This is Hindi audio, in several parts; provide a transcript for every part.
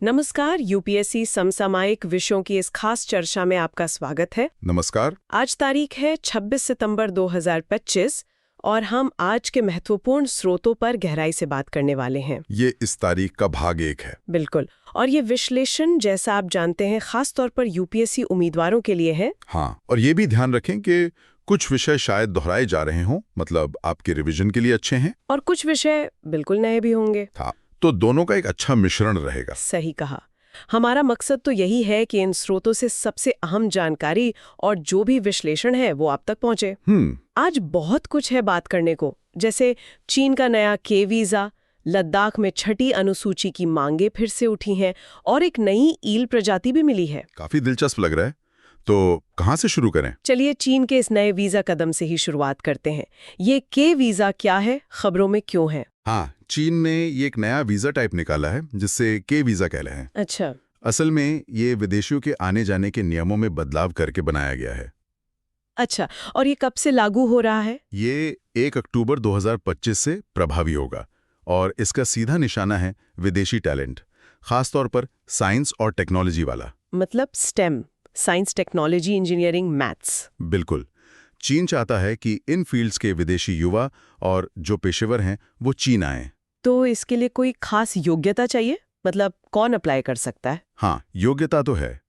नमस्कार, यूपीएससी समसामयिक विषयों की इस खास चर्चा में आपका स्वागत है। नमस्कार। आज तारीख है 26 सितंबर 2025 और हम आज के महत्वपूर्ण स्रोतों पर गहराई से बात करने वाले हैं। ये इस तारीख का भाग 1 है। बिल्कुल। और ये विश्लेषण, जैसा आप जानते हैं, खास तौर पर यूपीएससी उम्मीदवारों के लिए है। हाँ, और ये भी ध्यान रखें कि कुछ विषय शायद दोहराए जा रहे हों, मतलब आपके रिवीजन के लिए अच्छे हैं, और कुछ विषय बिल्कुल नए भी होंगे। हाँ, तो दोनों का एक अच्छा मिश्रण रहेगा। सही कहा। हमारा मकसद तो यही है कि इन स्रोतों से सबसे अहम जानकारी और जो भी विश्लेषण है वो आप तक पहुंचे। आज बहुत कुछ है बात करने को, जैसे चीन का नया के वीजा, लद्दाख में छठी अनुसूची की मांगे फिर से उठी हैं और एक नई ईल प्रजाति भी मिली है। काफी दिलचस्प लग रहा है। तो कहाँ से शुरू करें? चलिए चीन के इस नए वीजा कदम से ही शुरुआत करते हैं। ये के वीजा क्या है, खबरों में क्यों है? हाँ, चीन ने ये एक नया वीजा टाइप निकाला है जिससे के वीजा कहते हैं। अच्छा। असल में ये विदेशियों के आने जाने के नियमों में बदलाव करके बनाया गया है। अच्छा, और ये कब से लागू हो रहा है? ये 1 अक्टूबर 2025 से प्रभावी होगा और इसका सीधा निशाना है विदेशी टैलेंट, खासतौर पर साइंस और टेक्नोलॉजी वाला। मतलब stem, science, technology, engineering, maths. बिल्कुल। चीन चाहता है कि इन फील्ड्स के विदेशी युवा और जो पेशेवर हैं वो चीन आएं। तो इसके लिए कोई खास योग्यता चाहिए? मतलब कौन अप्लाई कर सकता है? हाँ, योग्यता तो है।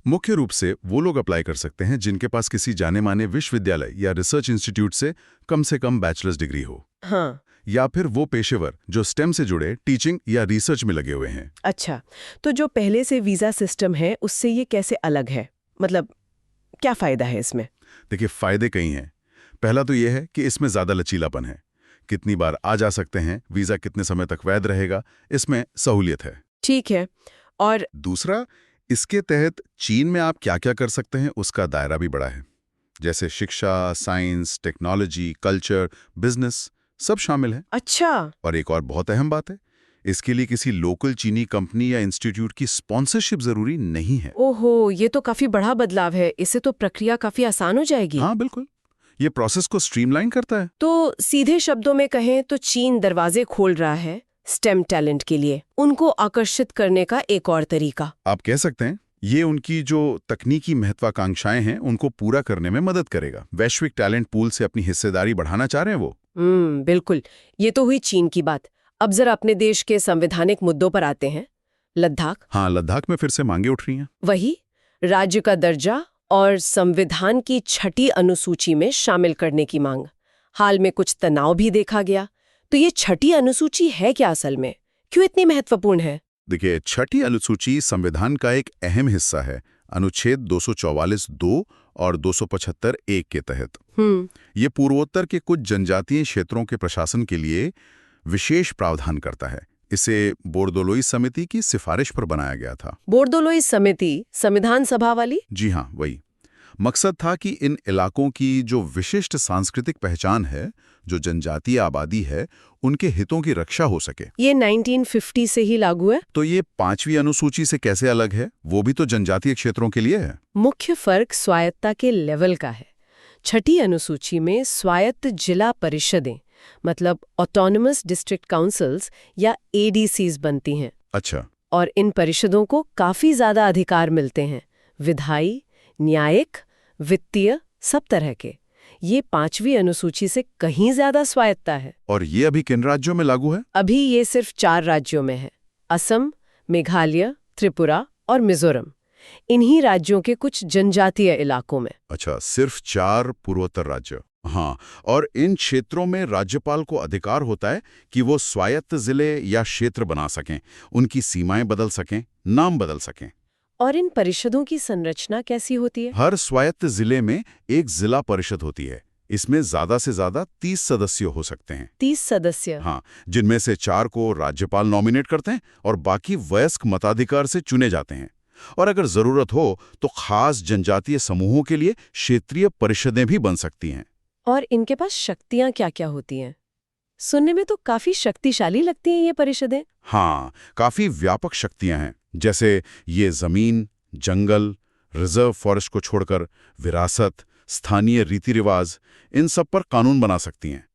मुख्य रूप से वो लोग अप्लाई कर सकते हैं जिनके पास किसी जाने माने विश्वविद्यालय या रिसर्च इंस्टीट्यूट से कम बैचलर्स डिग्री हो। हाँ। या फिर वो पेशेवर जो स्टेम से जुड़े टीचिंग या रिसर्च में लगे हुए हैं। अच्छा, तो जो पहले से वीजा सिस्टम है उससे ये कैसे अलग है? मतलब क्या फायदा है इसमें? देखिए, फायदे कई हैं। पहला तो यह है कि इसमें ज्यादा लचीलापन है। कितनी बार आ जा सकते हैं, वीजा कितने समय तक वैध रहेगा, इसमें सहूलियत है। ठीक है। और दूसरा, इसके तहत चीन में आप क्या क्या कर सकते हैं उसका दायरा भी बड़ा है। जैसे शिक्षा, साइंस, टेक्नोलॉजी, कल्चर, बिजनेस, सब शामिल है। अच्छा। और एक और बहुत अहम बात है, इसके लिए किसी लोकल चीनी कंपनी या इंस्टीट्यूट की स्पॉन्सरशिप जरूरी नहीं है। ओहो, ये तो काफी बड़ा बदलाव है। इससे तो प्रक्रिया काफी आसान हो जाएगी। हाँ बिल्कुल, ये प्रोसेस को स्ट्रीमलाइन करता है। तो सीधे शब्दों में कहें तो चीन दरवाजे खोल रहा है स्टेम टैलेंट के लिए, उनको आकर्षित करने का एक और तरीका। आप कह सकते हैं ये उनकी जो तकनीकी महत्वाकांक्षाएं हैं उनको पूरा करने में मदद करेगा। वैश्विक टैलेंट पूल से अपनी हिस्सेदारी बढ़ाना चाह रहे हैं वो। बिल्कुल। ये तो हुई चीन की बात। अब जरा अपने देश के संवैधानिक मुद्दों पर आते हैं। लद्दाख। हाँ, लद्दाख में फिर से मांगे उठ रही हैं। वही, राज्य का दर्जा और संविधान की छठी अनुसूची में शामिल करने की मांग। हाल में कुछ तनाव भी देखा गया। तो ये छठी अनुसूची है क्या असल में? क्यों इतनी महत्वपूर्ण है? देखिए, छठी अनुसूची संविधान का एक अहम हिस्सा है, अनुच्छेद 244(2) और 275(1) के तहत। ये पूर्वोत्तर के कुछ जनजातीय क्षेत्रों के प्रशासन के लिए विशेष प्रावधान करता है। इसे बोर्दोलोई समिति की सिफारिश पर बनाया गया था। बोर्दोलोई समिति, संविधान सभा वाली? जी हाँ, वही। मकसद था कि इन इलाकों की जो विशिष्ट सांस्कृतिक पहचान है, जो जनजातीय आबादी है, उनके हितों की रक्षा हो सके। ये 1950 से ही लागू है। तो ये 5वीं अनुसूची से कैसे अलग है? वो भी तो जनजातीय क्षेत्रों के लिए है। मुख्य फर्क स्वायत्तता के लेवल का है। छठी अनुसूची में स्वायत्त जिला परिषदें, मतलब ऑटोनमस डिस्ट्रिक्ट काउंसिल्स या एडीसीज बनती हैं। अच्छा। और इन परिषदों को काफी ज्यादा अधिकार मिलते हैं, विधायी, न्यायिक, वित्तीय, सब तरह के। ये 5वीं अनुसूची से कहीं ज्यादा स्वायत्तता है। और ये अभी किन राज्यों में लागू है? अभी ये सिर्फ 4 राज्यों में है, असम, मेघालय, त्रिपुरा और मिजोरम। इन्हीं राज्यों के कुछ जनजातीय इलाकों में। अच्छा, सिर्फ 4 पूर्वोत्तर राज्य। हाँ, और इन क्षेत्रों में राज्यपाल को अधिकार होता है कि वो स्वायत्त जिले या क्षेत्र बना सकें, उनकी सीमाएं बदल सकें, नाम बदल सकें। और इन परिषदों की संरचना कैसी होती है? हर स्वायत्त जिले में एक जिला परिषद होती है। इसमें ज्यादा से ज्यादा 30 सदस्य हो सकते हैं। 30 सदस्य? हाँ, जिनमें से 4 को राज्यपाल नॉमिनेट करते हैं और बाकी वयस्क मताधिकार से चुने जाते हैं। और अगर जरूरत हो तो खास जनजातीय समूहों के लिए क्षेत्रीय परिषदें भी बन सकती हैं। और इनके पास शक्तियां क्या-क्या होती हैं? सुनने में तो काफी शक्तिशाली लगती हैं ये परिषदें। हाँ, काफी व्यापक शक्तियां हैं। जैसे ये जमीन, जंगल, रिजर्व फॉरेस्ट को छोड़कर विरासत, स्थानीय रीति रिवाज, इन सब पर कानून बना सकती हैं।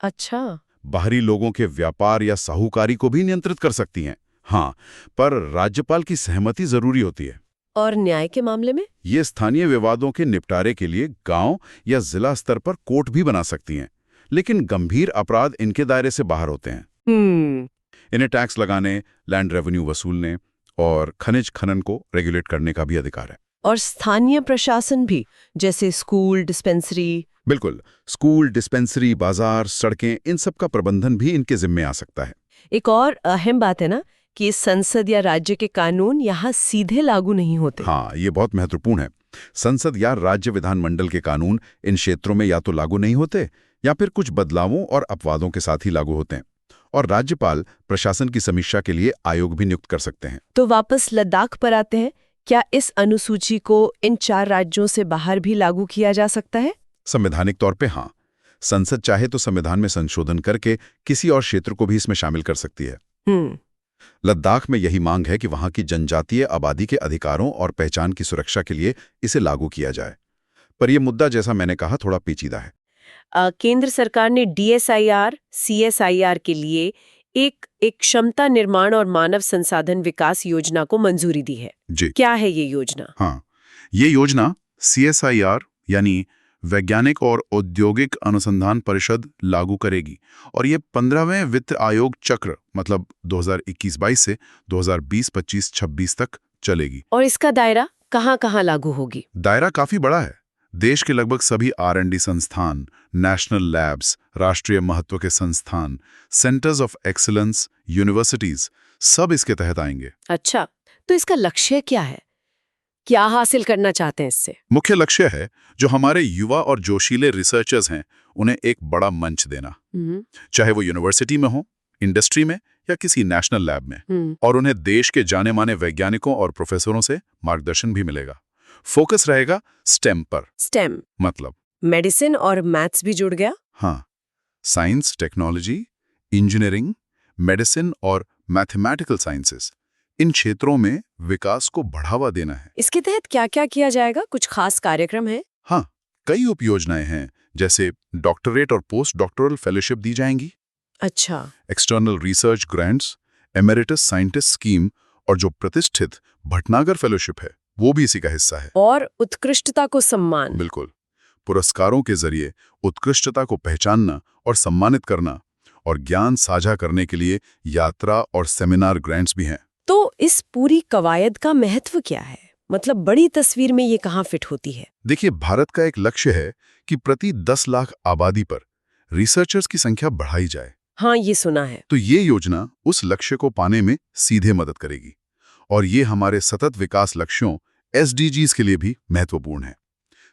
अच्छा। बाहरी लोगों के व्यापार या साहूकारी को भी नियंत्रित कर सकती हैं। हाँ, पर राज्यपाल की सहमति जरूरी होती है। और न्याय के मामले में? ये स्थानीय विवादों के निपटारे के लिए गांव या जिला स्तर पर कोर्ट भी बना सकती हैं, लेकिन गंभीर अपराध इनके दायरे से बाहर होते हैं। इन्हें टैक्स लगाने, लैंड रेवेन्यू वसूलने और खनिज खनन को रेगुलेट करने का भी अधिकार है। और स्थानीय प्रशासन भी, जैसे स्कूल, डिस्पेंसरी? बिल्कुल, स्कूल, डिस्पेंसरी, बाजार, सड़कें, इन सब का प्रबंधन भी इनके जिम्मे आ सकता है। एक और अहम बात है ना कि संसद या राज्य के कानून यहाँ सीधे लागू नहीं होते। हाँ, ये बहुत महत्वपूर्ण है। संसद या राज्य विधानमंडल के कानून इन क्षेत्रों में या तो लागू नहीं होते या फिर कुछ बदलावों और अपवादों के साथ ही लागू होते हैं। और राज्यपाल प्रशासन की समीक्षा के लिए आयोग भी नियुक्त कर सकते हैं। तो वापस लद्दाख पर आते हैं। क्या इस अनुसूची को इन 4 राज्यों से बाहर भी लागू किया जा सकता है? संवैधानिक तौर पे हाँ। संसद चाहे तो संविधान में संशोधन करके किसी और क्षेत्र को भी इसमें शामिल कर सकती है। लद्दाख में यही मांग है कि वहां की जनजातीय आबादी के अधिकारों और पहचान की सुरक्षा के लिए इसे लागू किया जाए। पर यह मुद्दा, जैसा मैंने कहा, थोड़ा पेचीदा है। केंद्र सरकार ने DSIR, CSIR के लिए एक क्षमता निर्माण और मानव संसाधन विकास योजना को मंजूरी दी है। जी। क्या है ये योजना? हाँ, ये योजना CSIR यानी वैज्ञानिक और औद्योगिक अनुसंधान परिषद लागू करेगी और ये 15वें वित्त आयोग चक्र मतलब 2021-22 से 2020-25-26 तक चलेगी। और इसका दायरा कहाँ-कहाँ लागू होगी? दायरा काफी बड़ा है। देश के लगभग सभी R&D संस्थान, नेशनल लैब्स, राष्ट्रीय महत्व के संस्थान, सेंटर्स ऑफ एक्सीलेंस, यूनिवर्सिटीज, सब इसके तहत आएंगे। अच्छा, तो इसका लक्ष्य क्या है? क्या हासिल करना चाहते हैं इससे? मुख्य लक्ष्य है जो हमारे युवा और जोशीले रिसर्चर्स हैं उन्हें एक बड़ा मंच देना, चाहे वो यूनिवर्सिटी में हो, इंडस्ट्री में या किसी नेशनल लैब में, और उन्हें देश के जाने माने वैज्ञानिकों और प्रोफेसरों से मार्गदर्शन भी मिलेगा। फोकस रहेगा स्टेम पर। स्टेम मतलब मेडिसिन और मैथ्स भी जुड़ गया? हाँ, साइंस, टेक्नोलॉजी, इंजीनियरिंग, मेडिसिन और मैथमेटिकल साइंसेस, इन क्षेत्रों में विकास को बढ़ावा देना है। इसके तहत क्या-क्या किया जाएगा? कुछ खास कार्यक्रम है? हाँ, कई उपयोजनाएं हैं, जैसे डॉक्टरेट और पोस्ट डॉक्टोरल फेलोशिप दी जाएंगी। अच्छा। External research grants, emeritus scientist scheme और जो प्रतिष्ठित भटनागर फेलोशिप है वो भी इसी का हिस्सा है। और उत्कृष्टता को सम्मान। बिल्कुल, पुरस्कारों के जरिए उत्कृष्टता को पहचानना और सम्मानित करना, और ज्ञान साझा करने के लिए यात्रा और सेमिनार ग्रांट्स भी हैं। तो इस पूरी कवायद का महत्व क्या है? मतलब बड़ी तस्वीर में ये कहाँ फिट होती है? देखिए, भारत का एक लक्ष्य है कि प्रति 10 लाख आबादी पर रिसर्चर्स की संख्या बढ़ाई जाए। हाँ, ये सुना है। तो ये योजना उस लक्ष्य को पाने में सीधे मदद करेगी, और ये हमारे सतत विकास लक्ष्यों SDGs के लिए भी महत्वपूर्ण है।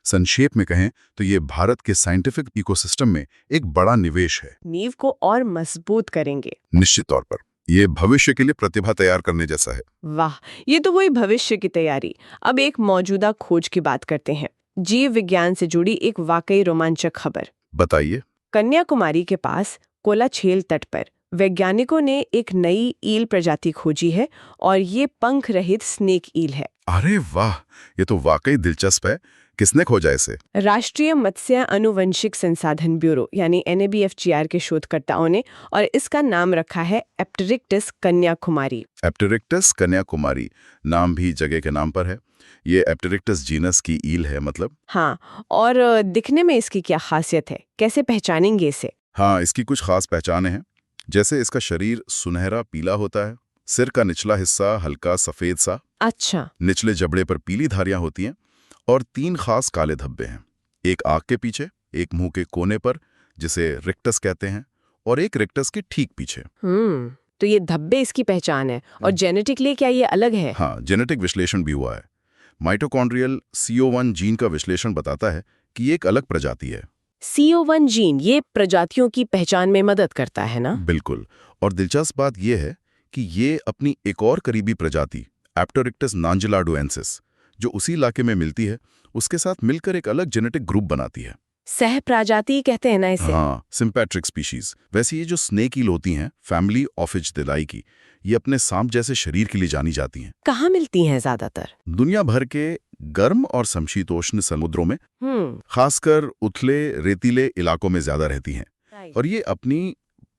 संक्षेप में कहें तो ये भारत के साइंटिफिक इकोसिस्टम में एक बड़ा निवेश है। नींव को और मजबूत करेंगे। निश्चित तौर पर ये भविष्य के लिए प्रतिभा तैयार करने जैसा है। वाह, ये तो वही भविष्य की तैयारी। अब एक मौजूदा खोज की बात करते हैं। जीव विज्ञान से जुड़ी एक वाकई रोमांचक खबर। बताइए। कन्याकुमारी के पास कोलाछेल तट पर वैज्ञानिकों ने एक नई ईल प्रजाति खोजी है और ये पंख रहित स्नेक ईल है। अरे वाह, ये तो वाकई दिलचस्प है। किसने खोजा इसे? राष्ट्रीय मत्स्य अनुवंशिक संसाधन ब्यूरो यानी NABFGR के शोधकर्ताओं ने, और इसका नाम रखा है एप्टेरिक्टस कन्याकुमारी। एप्टेरिक्टस कन्याकुमारी नाम भी जगह के नाम पर है। ये एप्टेरिक्टस जीनस की ईल है मतलब? हाँ, और दिखने में इसकी क्या खासियत है? कैसे पहचानेंगे इसे? हाँ, इसकी कुछ खास पहचानें हैं। जैसे इसका शरीर सुनहरा पीला होता है, सिर का निचला हिस्सा हल्का सफेद सा। अच्छा। निचले जबड़े पर पीली धारियां होती हैं और 3 खास काले धब्बे हैं, एक आंख के पीछे, एक मुंह के कोने पर जिसे रिक्टस कहते हैं, और एक रिक्टस के ठीक पीछे। तो ये धब्बे इसकी पहचान है। और जेनेटिकली क्या ये अलग है? हाँ, जेनेटिक विश्लेषण भी हुआ है। माइटोकॉन्ड्रियल CO1 जीन का विश्लेषण बताता है कि ये एक अलग प्रजाति है। CO1 जीन ये प्रजातियों की पहचान में मदद करता है ना? बिल्कुल, और दिलचस्प बात यह है कि ये अपनी एक और करीबी प्रजाति एप्टेरिक्टस नांजिलाडुएंसिस जो उसी इलाके में मिलती है, उसके साथ मिलकर एक अलग जेनेटिक ग्रुप बनाती है। सह प्रजाति कहते हैं ना इसे? हाँ, सिंपैट्रिक स्पीशीज। वैसे ये जो स्नेक ईल होती हैं, फैमिली ऑफिजदिलाई की, ये अपने सांप जैसे शरीर के लिए जानी जाती हैं। कहाँ मिलती हैं ज्यादातर? दुनिया भर के गर्म और समशीतोष्ण समुद्रों में, खासकर उथले रेतीले इलाकों में ज्यादा रहती हैं। और ये अपनी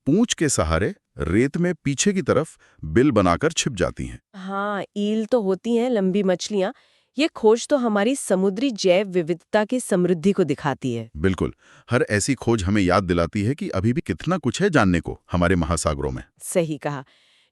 पूंछ के सहारे रेत में पीछे की तरफ बिल बनाकर छिप जाती हैं। हाँ, ईल तो होती हैं, लंबी मछलियां। ये खोज तो हमारी समुद्री जैव विविधता की समृद्धि को दिखाती है। बिल्कुल, हर ऐसी खोज हमें याद दिलाती है कि अभी भी कितना कुछ है जानने को हमारे महासागरों में। सही कहा।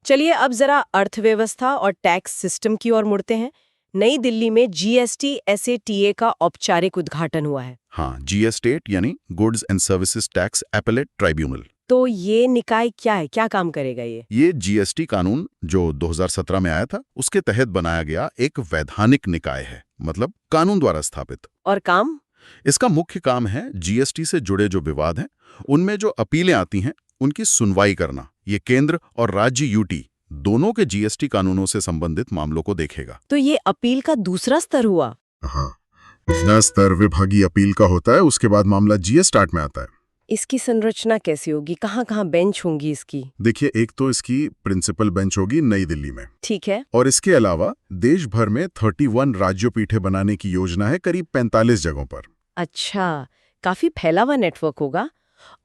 चलिए अब जरा अर्थव्यवस्था और टैक्स सिस्टम की ओर मुड़ते हैं। नई दिल्ली में जीएसटी SATA का औपचारिक उद्घाटन हुआ है। हाँ, GS-8 यानी goods and services tax appellate tribunal. तो ये निकाय क्या है, क्या काम करेगा ये? ये जीएसटी कानून जो 2017 में आया था, उसके तहत बनाया गया एक वैधानिक निकाय है, मतलब कानून द्वारा स्थापित। और काम? इसका मुख्य काम है जीएसटी से जुड़े जो विवाद हैं, उनमें जो अपीलें आती हैं, उनकी सुनवाई करना। ये केंद्र और राज्य यूटी दोनों के जीएसटी कानूनों से संबंधित मामलों को देखेगा। तो ये अपील का दूसरा स्तर हुआ? हाँ, पहला स्तर विभागीय अपील का होता है, उसके बाद मामला GS-8 में आता है। इसकी संरचना कैसी होगी, कहाँ-कहाँ बेंच होंगी इसकी? देखिए, एक तो इसकी प्रिंसिपल बेंच होगी नई दिल्ली में, ठीक है। और इसके अलावा देश भर में 31 राज्योपीठे बनाने की योजना है, करीब 45 जगहों पर। अच्छा, काफी फैला हुआ नेटवर्क होगा।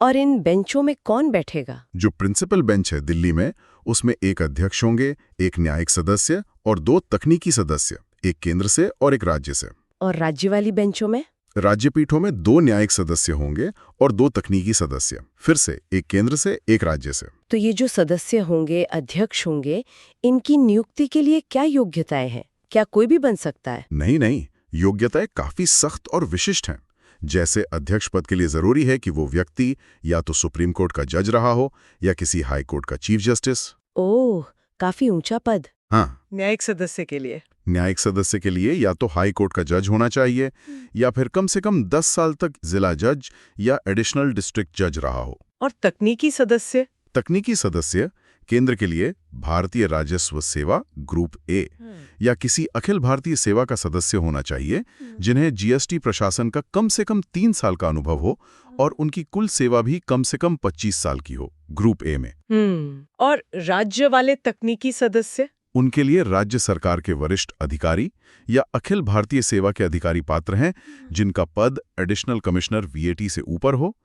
और इन बेंचों में कौन बैठेगा? जो प्रिंसिपल बेंच है दिल्ली में, उसमें एक अध्यक्ष होंगे, एक न्यायिक सदस्य और 2 तकनीकी सदस्य, एक केंद्र से और एक राज्य से। और राज्य वाली बेंचों में? राज्यपीठों में 2 न्यायिक सदस्य होंगे और 2 तकनीकी सदस्य, फिर से एक केंद्र से एक राज्य से। तो ये जो सदस्य होंगे, अध्यक्ष होंगे, इनकी नियुक्ति के लिए क्या योग्यताएं हैं? क्या कोई भी बन सकता है? नहीं, योग्यताएं काफी सख्त और विशिष्ट हैं। जैसे अध्यक्ष पद के लिए जरूरी है कि वो व्यक्ति या तो सुप्रीम कोर्ट का जज रहा हो या किसी हाई कोर्ट का चीफ जस्टिस। ओह, काफी ऊंचा पद। हाँ, न्यायिक सदस्य के लिए? न्यायिक सदस्य के लिए या तो हाई कोर्ट का जज होना चाहिए या फिर कम से कम 10 साल तक जिला जज या एडिशनल डिस्ट्रिक्ट जज रहा हो। और तकनीकी सदस्य? तकनीकी सदस्य केंद्र के लिए भारतीय राजस्व सेवा ग्रुप ए या किसी अखिल भारतीय सेवा का सदस्य होना चाहिए, जिन्हें जीएसटी प्रशासन का कम से कम 3 साल का अनुभव हो और उनकी कुल सेवा भी कम से कम 25 साल की हो, ग्रुप ए में। और राज्य वाले तकनीकी सदस्य? उनके लिए राज्य सरकार के वरिष्ठ अधिकारी या अखिल भारतीय सेवा के अधिकारी पात्र हैं, जिनका पद एडिशनल कमिश्नर VAT से ऊपर हो।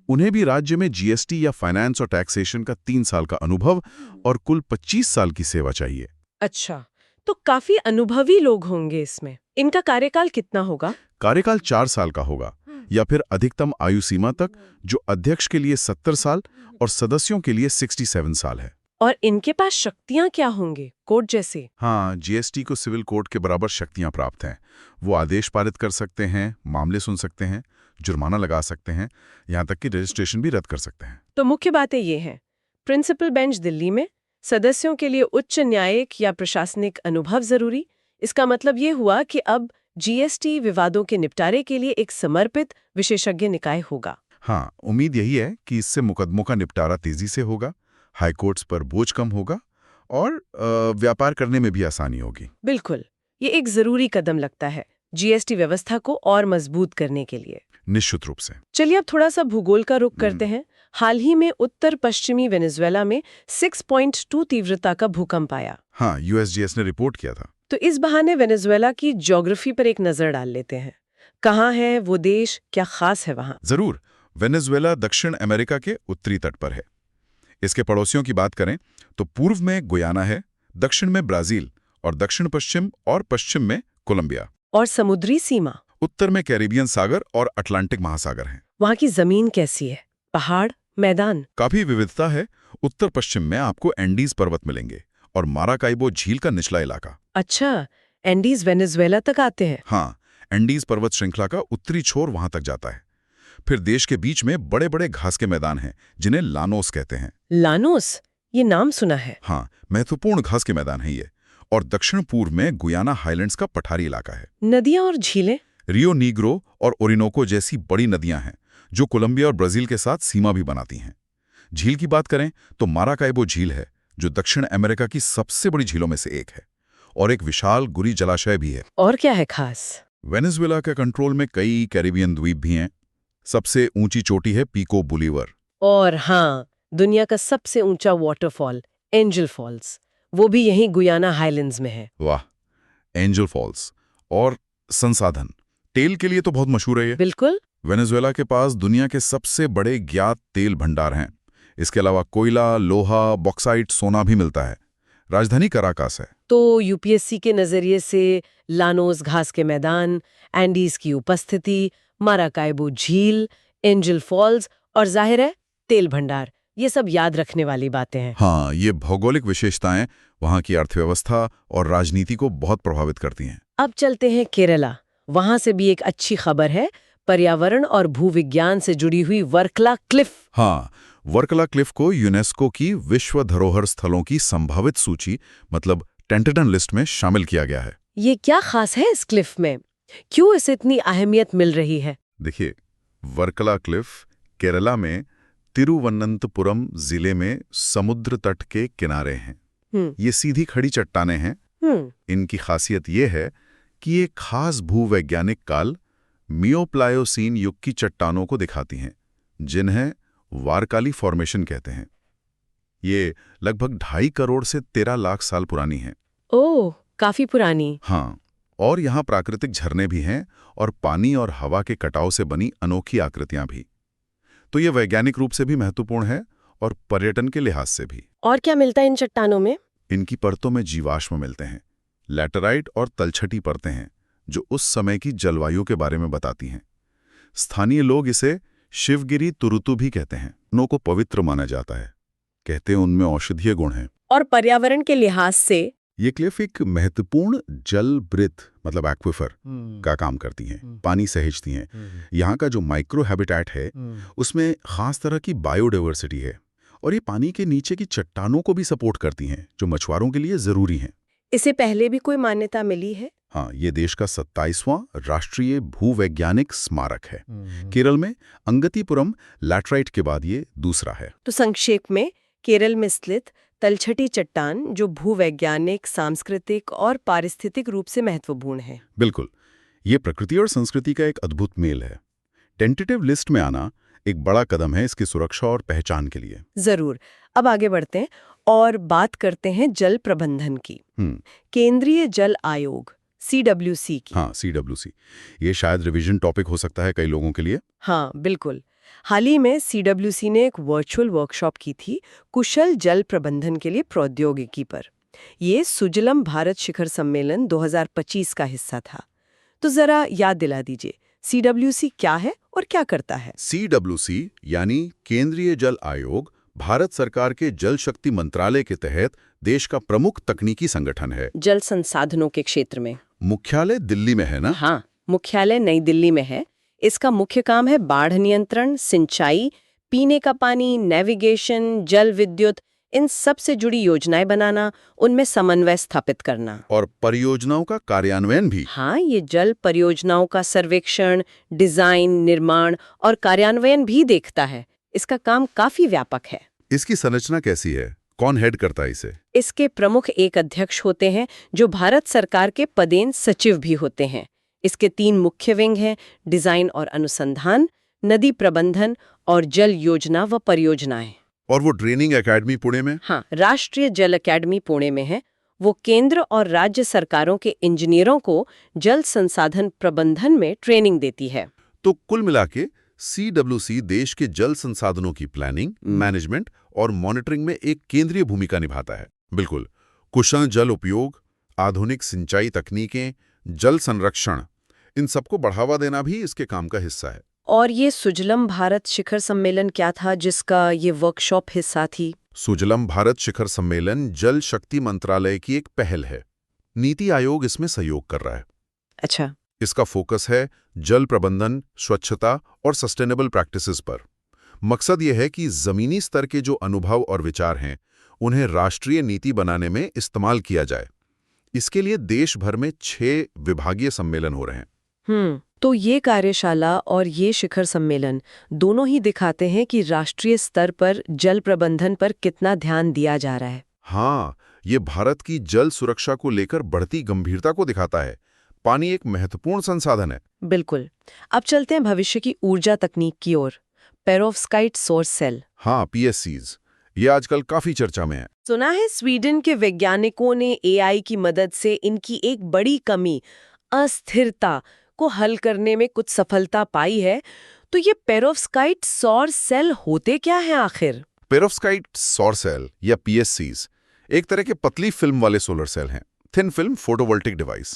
उन्हें भी राज्य में जीएसटी या फाइनेंस और टैक्सेशन का 3 साल का अनुभव और कुल 25 साल की सेवा चाहिए। अच्छा, तो काफी अनुभवी लोग होंगे इसमें। इनका कार्यकाल कितना होगा? कार्यकाल 4 साल का होगा या फिर अधिकतम आयु सीमा तक, जो अध्यक्ष के लिए 70 साल और सदस्यों के लिए 67 साल है। और इनके पास शक्तियां क्या होंगी, कोर्ट जैसे? हाँ, जीएसटी को सिविल कोर्ट के बराबर शक्तियां प्राप्त हैं। वो आदेश पारित कर सकते हैं, मामले सुन सकते हैं, जुर्माना लगा सकते हैं, यहाँ तक कि रजिस्ट्रेशन भी रद्द कर सकते हैं। तो मुख्य बातें ये हैं: प्रिंसिपल बेंच दिल्ली में, सदस्यों के लिए उच्च न्यायिक या प्रशासनिक अनुभव जरूरी। इसका मतलब ये हुआ कि अब जीएसटी विवादों के निपटारे के लिए एक समर्पित विशेषज्ञ निकाय होगा। हाँ, उम्मीद यही है कि इससे मुकदमों का निपटारा तेजी से होगा, हाईकोर्ट्स पर बोझ कम होगा और व्यापार करने में भी आसानी होगी। बिल्कुल, ये एक जरूरी कदम लगता है जीएसटी व्यवस्था को और मजबूत करने के लिए। निश्चित रूप से। चलिए अब थोड़ा सा भूगोल का रुख करते हैं। हाल ही में उत्तर पश्चिमी वेनेजुएला में 6.2 तीव्रता का भूकंप आया। हाँ, USGS ने रिपोर्ट किया था। तो इस बहाने वेनेजुएला की ज्योग्राफी पर एक नजर डाल लेते हैं। कहाँ है वो देश, क्या खास है वहाँ? जरूर। वेनेजुएला दक्षिण अमेरिका के उत्तरी तट पर है। इसके पड़ोसियों की बात करें तो पूर्व में गुयाना है, दक्षिण में ब्राजील और दक्षिण पश्चिम और पश्चिम में कोलंबिया। और समुद्री सीमा? उत्तर में कैरिबियन सागर और अटलांटिक महासागर हैं। वहाँ की जमीन कैसी है? पहाड़, मैदान? काफी विविधता है। उत्तर पश्चिम में आपको एंडीज पर्वत मिलेंगे और माराकाइबो झील का निचला इलाका। अच्छा, एंडीज वेनेजुएला तक आते हैं? हाँ, एंडीज पर्वत श्रृंखला का उत्तरी छोर वहां तक जाता है। फिर देश के बीच में बड़े बड़े घास के मैदान हैं, जिन्हें लानोस कहते हैं। लानोस? ये नाम सुना है। हाँ, महत्वपूर्ण घास के मैदान है ये। और दक्षिण पूर्व में गुयाना हाईलैंड्स का पठारी इलाका है। नदियां और झीलें? रियो नीग्रो और ओरिनोको जैसी बड़ी नदियां हैं, जो कोलंबिया और ब्राजील के साथ सीमा भी बनाती हैं। झील की बात करें तो माराकाइबो झील है, जो दक्षिण अमेरिका की सबसे बड़ी झीलों में से एक है, और एक विशाल गुरी जलाशय भी है। और क्या है खास? वेनेजुएला के कंट्रोल में कई कैरिबियन द्वीप भी हैं। सबसे ऊंची चोटी है पिको बोलीवर। और हाँ, दुनिया का सबसे ऊंचा वाटरफॉल एंजल फॉल्स, वो भी यहीं गुयाना हाईलैंड्स में है। वाह, एंजल फॉल्स। और संसाधन तेल के लिए तो बहुत मशहूर है ये। बिल्कुल। वेनेजुएला के पास दुनिया के सबसे बड़े ज्ञात तेल भंडार हैं। इसके अलावा कोयला, लोहा, बॉक्साइट, सोना भी मिलता है। राजधानी कराकास है। तो यूपीएससी के नजरिए से लानोस घास के मैदान, एंडीज की उपस्थिति, माराकाइबो झील, एंजल फॉल्स और जाहिर है तेल भंडार, ये सब याद रखने वाली बातें हैं। हाँ, ये भौगोलिक विशेषताएं वहाँ की अर्थव्यवस्था और राजनीति को बहुत प्रभावित करती हैं। अब चलते हैं केरला। वहां से भी एक अच्छी खबर है, पर्यावरण और भूविज्ञान से जुड़ी हुई वर्कला क्लिफ। हाँ, वर्कला क्लिफ को यूनेस्को की विश्व धरोहर स्थलों की संभावित सूची मतलब टेंटेडन लिस्ट में शामिल किया गया है। ये क्या खास है इस क्लिफ में? क्यों इसे इतनी अहमियत मिल रही है? देखिए, वर्कला क्लिफ केरला में तिरुवनंतपुरम जिले में समुद्र तट के किनारे हैं। ये सीधी खड़ी चट्टानें हैं। इनकी खासियत ये है कि ये खास भूवैज्ञानिक काल मियोप्लायोसीन युग की चट्टानों को दिखाती हैं, जिन्हें वारकाली फॉर्मेशन कहते हैं। ये लगभग 2.5 करोड़ से 13 लाख साल पुरानी हैं। ओह, काफी पुरानी। हाँ, और यहाँ प्राकृतिक झरने भी हैं और पानी और हवा के कटाव से बनी अनोखी आकृतियां भी। तो ये वैज्ञानिक रूप से भी महत्वपूर्ण है और पर्यटन के लिहाज से भी। और क्या मिलता है इन चट्टानों में? इनकी परतों में जीवाश्म मिलते हैं, लैटेराइट और तलछटी परतें हैं, जो उस समय की जलवायु के बारे में बताती हैं। स्थानीय लोग इसे शिवगिरी तुरुतु भी कहते हैं। उनों को पवित्र माना जाता है, कहते हैं उनमें औषधीय गुण हैं। और पर्यावरण के लिहाज से ये क्लिफ एक महत्वपूर्ण जल वृत्त मतलब एक्विफर का काम करती हैं, पानी सहेजती हैं। यहाँ का जो माइक्रो हैबिटेट है उसमें खास तरह की बायोडाइवर्सिटी है और ये पानी के नीचे की चट्टानों को भी सपोर्ट करती हैं, जो मछुआरों के लिए जरूरी हैं। इसे पहले भी कोई मान्यता मिली है? हाँ, ये देश का 27वां राष्ट्रीय भूवैज्ञानिक स्मारक है। केरल में अंगतीपुरम लैटराइट के बाद ये दूसरा है। तो संक्षेप में, केरल में स्थित तलछटी चट्टान जो भूवैज्ञानिक, सांस्कृतिक और पारिस्थितिक रूप से महत्वपूर्ण है। बिल्कुल, ये प्रकृति और संस्कृति का एक अद्भुत मेल है। टेंटेटिव लिस्ट में आना एक बड़ा कदम है इसकी सुरक्षा और पहचान के लिए। जरूर। अब आगे बढ़ते हैं और बात करते हैं जल प्रबंधन की। केंद्रीय जल आयोग CWC की। हाँ, CWC, ये शायद रिवीजन टॉपिक हो सकता है कई लोगों के लिए। हाँ, बिल्कुल। हाल ही में CWC ने एक वर्चुअल वर्कशॉप की थी कुशल जल प्रबंधन के लिए प्रौद्योगिकी पर। ये सुजलम भारत शिखर सम्मेलन 2025 का हिस्सा था। तो जरा याद दिला दीजिए, CWC क्या है और क्या करता है? CWC यानी केंद्रीय जल आयोग भारत सरकार के जल शक्ति मंत्रालय के तहत देश का प्रमुख तकनीकी संगठन है। जल संसाधनों के क्षेत्र में। मुख्यालय दिल्ली में है ना? हाँ, मुख्यालय नई दिल्ली में है। इसका मुख्य काम है बाढ़ नियंत्रण, सिंचाई, पीने का पानी, नेविगेशन, जल विद्युत, इन सब से जुड़ी योजनाएं बनाना, उनमें समन्वय स्थापित करना। और परियोजनाओं का कार्यान्वयन भी। हाँ, ये जल परियोजनाओं का सर्वेक्षण, डिजाइन, निर्माण और कार्यान्वयन भी देखता है। इसका काम काफी व्यापक है। इसकी संरचना कैसी है? कौन हेड करता है इसे? इसके प्रमुख एक अध्यक्ष होते हैं जो भारत सरकार के पदेन सचिव भी होते हैं। इसके 3 मुख्य विंग हैं: डिजाइन और अनुसंधान, नदी प्रबंधन और जल योजना व परियोजनाएं। और वो ट्रेनिंग एकेडमी पुणे में? हाँ, राष्ट्रीय जल अकेडमी पुणे में है। वो केंद्र और राज्य सरकारों के इंजीनियरों को जल संसाधन प्रबंधन में ट्रेनिंग देती है। तो कुल मिलाके CWC देश के जल संसाधनों की प्लानिंग, मैनेजमेंट और मॉनिटरिंग में एक केंद्रीय भूमिका निभाता है। बिल्कुल, कुशल जल उपयोग, आधुनिक सिंचाई तकनीकें, जल संरक्षण, इन सबको बढ़ावा देना भी इसके काम का हिस्सा है। और ये सुजलम भारत शिखर सम्मेलन क्या था जिसका ये वर्कशॉप हिस्सा थी? सुजलम भारत शिखर सम्मेलन जल शक्ति मंत्रालय की एक पहल है। नीति आयोग इसमें सहयोग कर रहा है। अच्छा। इसका फोकस है जल प्रबंधन, स्वच्छता और सस्टेनेबल प्रैक्टिसेस पर। मकसद यह है कि जमीनी स्तर के जो अनुभव और विचार हैं उन्हें राष्ट्रीय नीति बनाने में इस्तेमाल किया जाए। इसके लिए देश भर में 6 विभागीय सम्मेलन हो रहे हैं। तो ये कार्यशाला और ये शिखर सम्मेलन दोनों ही दिखाते हैं कि राष्ट्रीय स्तर पर जल प्रबंधन पर कितना ध्यान दिया जा रहा है। हाँ, ये भारत की जल सुरक्षा को लेकर बढ़ती गंभीरता को दिखाता है। पानी एक महत्वपूर्ण संसाधन है। बिल्कुल। अब चलते हैं भविष्य की ऊर्जा तकनीक की ओर। पेरोव्स्काइट सौर सेल। हाँ, PSCs, ये आजकल काफी चर्चा में है। सुना है स्वीडन के वैज्ञानिकों ने AI की मदद से इनकी एक बड़ी कमी, अस्थिरता, को हल करने में कुछ सफलता पाई है। तो ये पेरोव्स्काइट सौर सेल होते क्या हैं आखिर? पेरोव्स्काइट सौर सेल या पीएससीज एक तरह के पतली फिल्म वाले सोलर सेल हैं, थिन फिल्म फोटोवोल्टिक डिवाइस।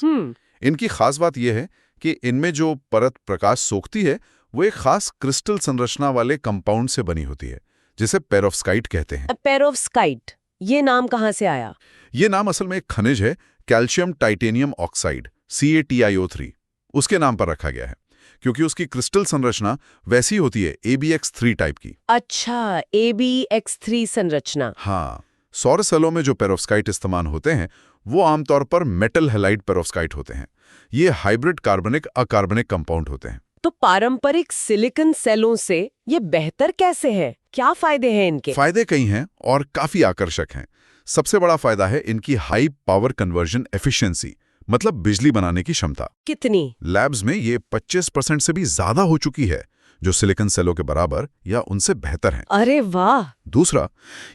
इनकी खास बात यह है कि इनमें जो परत प्रकाश सोखती है वो एक खास क्रिस्टल संरचना वाले कंपाउंड से बनी होती है, जिसे पेरोव्स्काइट कहते हैं। पेरोव्स्काइट, ये नाम कहाँ से आया? ये नाम असल में एक खनिज है, कैल्शियम टाइटेनियम ऑक्साइड CaTiO3, उसके नाम पर रखा गया है क्योंकि उसकी क्रिस्टल संरचना वैसी होती है AbX3 टाइप की। अच्छा, AbX3 संरचना। हाँ, सौर सेलों में जो पेरोव्स्काइट इस्तेमाल होते हैं वो आमतौर पर मेटल हैलाइड पेरोव्स्काइट होते हैं। ये हाइब्रिड कार्बनिक अकार्बनिक कंपाउंड होते हैं। तो पारंपरिक सिलिकॉन सेलों से ये बेहतर कैसे है? क्या फायदे हैं इनके? फायदे कई हैं और काफी आकर्षक हैं। सबसे बड़ा फायदा है इनकी हाई पावर कन्वर्जन एफिशिएंसी, मतलब बिजली बनाने की क्षमता। कितनी? लैब्स में ये 25% से भी ज्यादा हो चुकी है, जो सिलिकॉन सेलों के बराबर या उनसे बेहतर है। अरे वाह! दूसरा,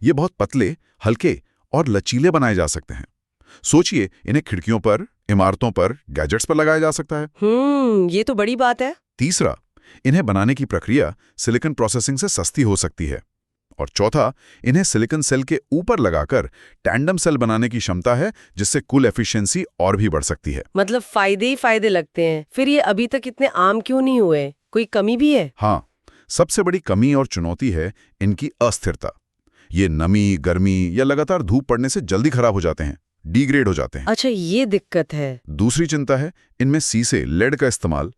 ये बहुत पतले, हल्के और लचीले बनाए जा सकते हैं। सोचिए, इन्हें खिड़कियों पर, इमारतों पर, गैजेट्स पर लगाया जा सकता है। ये तो बड़ी बात है। तीसरा, इन्हें बनाने की प्रक्रिया सिलिकॉन प्रोसेसिंग से सस्ती हो सकती है। और चौथा, इन्हें सिलिकॉन सेल के ऊपर लगाकर टैंडम सेल बनाने की क्षमता है, जिससे कुल एफिशिएंसी और भी बढ़ सकती है। मतलब फायदे ही फायदे लगते हैं। फिर ये अभी तक इतने आम क्यों नहीं हुए? कोई कमी भी है? हाँ, सबसे बड़ी कमी और चुनौती है इनकी अस्थिरता। ये नमी, गर्मी या लगातार धूप पड़ने से जल्दी खराब हो जाते हैं, डिग्रेड हो जाते हैं। अच्छा, ये दिक्कत है। दूसरी चिंता है इनमें सीसे, लेड का इस्तेमाल।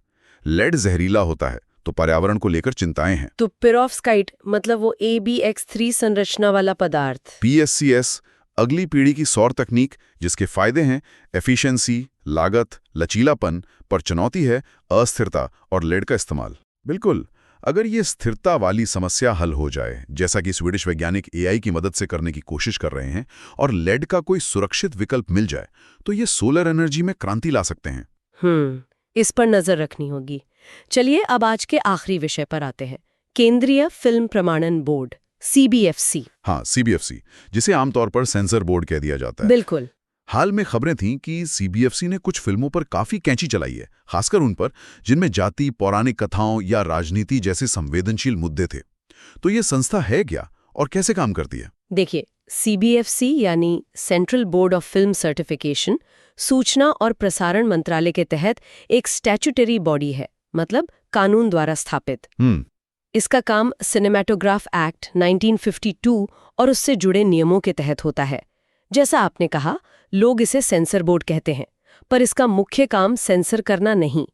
लेड जहरीला होता है, तो पर्यावरण को लेकर चिंताएं हैं। तो पेरोव्स्काइट मतलब वो AbX3 संरचना वाला पदार्थ। PSCS अगली पीढ़ी की सौर तकनीक, जिसके फायदे हैं एफिशिएंसी, लागत, लचीलापन, पर चुनौती है अस्थिरता और लेड का इस्तेमाल। बिल्कुल, अगर ये स्थिरता वाली समस्या हल हो जाए, जैसा कि स्वीडिश वैज्ञानिक AI की मदद से करने की कोशिश कर रहे हैं, और लेड का कोई सुरक्षित विकल्प मिल जाए, तो ये सोलर एनर्जी में क्रांति ला सकते हैं। इस पर नजर रखनी होगी। चलिए अब आज के आखिरी विषय पर आते हैं, केंद्रीय फिल्म प्रमाणन बोर्ड CBFC। हाँ, CBFC, जिसे आमतौर पर सेंसर बोर्ड कह दिया जाता है। बिल्कुल। हाल में खबरें थीं कि CBFC ने कुछ फिल्मों पर काफी कैंची चलाई है, खासकर उन पर जिनमें जाति, पौराणिक कथाओं या राजनीति जैसे संवेदनशील मुद्दे थे। तो ये संस्था है क्या और कैसे काम करती है? देखिए, CBFC यानी central board of film certification सूचना और प्रसारण मंत्रालय के तहत एक स्टैट्यूटरी बॉडी है, मतलब कानून द्वारा स्थापित। इसका काम सिनेमैटोग्राफ एक्ट 1952 और उससे जुड़े नियमों के तहत होता है। जैसा आपने कहा, लोग इसे सेंसर बोर्ड कहते हैं, पर इसका मुख्य काम सेंसर करना नहीं,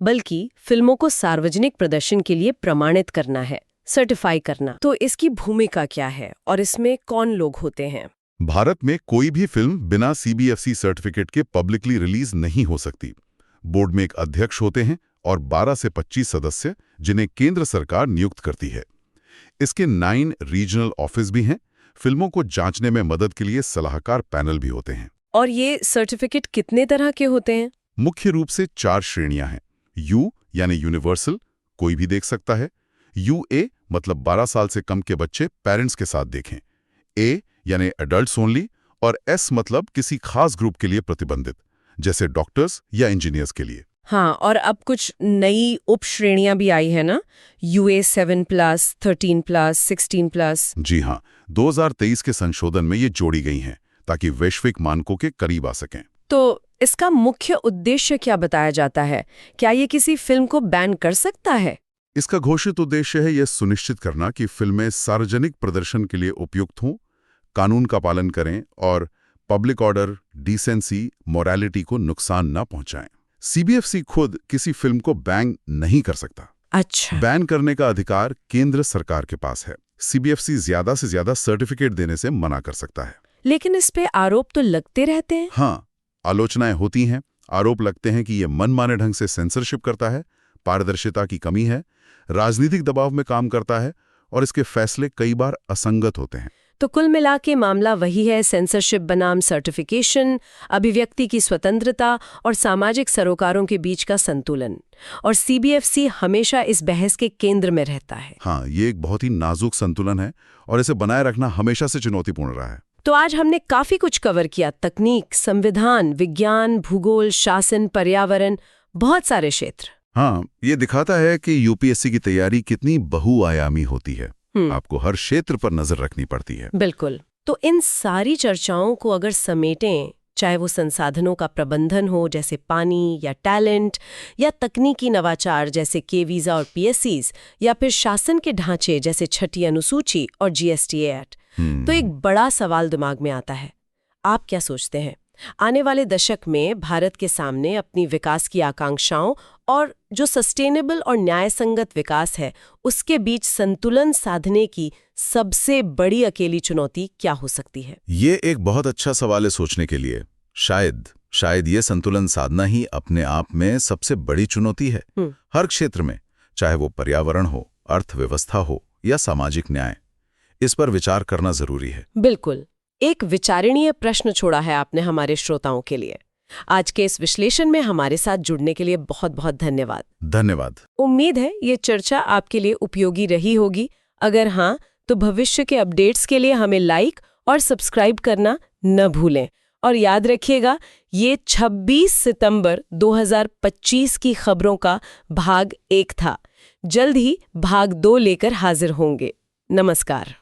बल्कि फिल्मों को सार्वजनिक प्रदर्शन के लिए प्रमाणित करना है, सर्टिफाई करना। तो इसकी भूमिका क्या है और इसमें कौन लोग होते हैं? भारत में कोई भी फिल्म बिना CBFC सर्टिफिकेट के पब्लिकली रिलीज नहीं हो सकती। बोर्ड में एक अध्यक्ष होते हैं और 12 से 25 सदस्य, जिन्हें केंद्र सरकार नियुक्त करती है। इसके 9 रीजनल ऑफिस भी हैं। फिल्मों को जांचने में मदद के लिए सलाहकार पैनल भी होते हैं। और ये सर्टिफिकेट कितने तरह के होते हैं? मुख्य रूप से 4 श्रेणियां हैं। U यानी यूनिवर्सल, कोई भी देख सकता है। UA मतलब 12 साल से कम के बच्चे पेरेंट्स के साथ देखें। A यानी एडल्ट्स ओनली, और S मतलब किसी खास ग्रुप के लिए प्रतिबंधित, जैसे डॉक्टर्स या इंजीनियर्स के लिए। हाँ, और अब कुछ नई उप श्रेणियां भी आई है ना, UA 7+, 13+, 16+। जी हाँ, 2023 के संशोधन में ये जोड़ी गई हैं ताकि वैश्विक मानकों के करीब आ सकें। तो इसका मुख्य उद्देश्य क्या बताया जाता है? क्या ये किसी फिल्म को बैन कर सकता है? इसका घोषित उद्देश्य है यह सुनिश्चित करना कि फिल्में सार्वजनिक प्रदर्शन के लिए उपयुक्त हों, कानून का पालन करें और पब्लिक ऑर्डर, डिसेंसी, मोरालिटी को नुकसान न पहुंचाएं। CBFC खुद किसी फिल्म को बैन नहीं कर सकता। अच्छा। बैन करने का अधिकार केंद्र सरकार के पास है। CBFC ज्यादा से ज्यादा सर्टिफिकेट देने से मना कर सकता है। लेकिन इस पे आरोप तो लगते रहते हैं। हाँ, आलोचनाएं होती हैं। आरोप लगते हैं कि ये मनमाने ढंग से सेंसरशिप करता है, पारदर्शिता की कमी है, राजनीतिक दबाव में काम करता है और इसके फैसले कई बार असंगत होते हैं। तो कुल मिला के मामला वही है, सेंसरशिप बनाम सर्टिफिकेशन, अभिव्यक्ति की स्वतंत्रता और सामाजिक सरोकारों के बीच का संतुलन। और CBFC हमेशा इस बहस के केंद्र में रहता है। हाँ, ये एक बहुत ही नाजुक संतुलन है और इसे बनाए रखना हमेशा से चुनौतीपूर्ण रहा है। तो आज हमने काफी कुछ कवर किया, तकनीक, संविधान, विज्ञान, भूगोल, शासन, पर्यावरण, बहुत सारे क्षेत्र। हाँ, ये दिखाता है कि UPSC की तैयारी कितनी बहुआयामी होती है। आपको हर क्षेत्र पर नजर रखनी पड़ती है। बिल्कुल। तो इन सारी चर्चाओं को अगर समेटें, चाहे वो संसाधनों का प्रबंधन हो जैसे पानी या टैलेंट, या तकनीकी नवाचार जैसे के वीजा और पीएससीज, या फिर शासन के ढांचे जैसे छठी अनुसूची और जीएसटी एक्ट, तो एक बड़ा सवाल दिमाग में आता है। आप क्या सोचते हैं, आने वाले दशक में भारत के सामने अपनी विकास की आकांक्षाओं और जो सस्टेनेबल और न्यायसंगत विकास है उसके बीच संतुलन साधने की सबसे बड़ी अकेली चुनौती क्या हो सकती है? ये एक बहुत अच्छा सवाल है सोचने के लिए। शायद ये संतुलन साधना ही अपने आप में सबसे बड़ी चुनौती है। हर क्षेत्र में, चाहे वो पर्यावरण हो, अर्थव्यवस्था हो या सामाजिक न्याय, इस पर विचार करना जरूरी है। बिल्कुल। एक विचारणीय प्रश्न छोड़ा है आपने हमारे श्रोताओं के लिए। आज के इस विश्लेषण में हमारे साथ जुड़ने के लिए बहुत बहुत धन्यवाद। धन्यवाद। उम्मीद है ये चर्चा आपके लिए उपयोगी रही होगी। अगर हाँ, तो भविष्य के अपडेट्स के लिए हमें लाइक और सब्सक्राइब करना न भूलें। और याद रखिएगा, ये 26 सितंबर 2025 की खबरों का भाग 1 था। जल्द ही भाग 2 लेकर हाजिर होंगे। नमस्कार।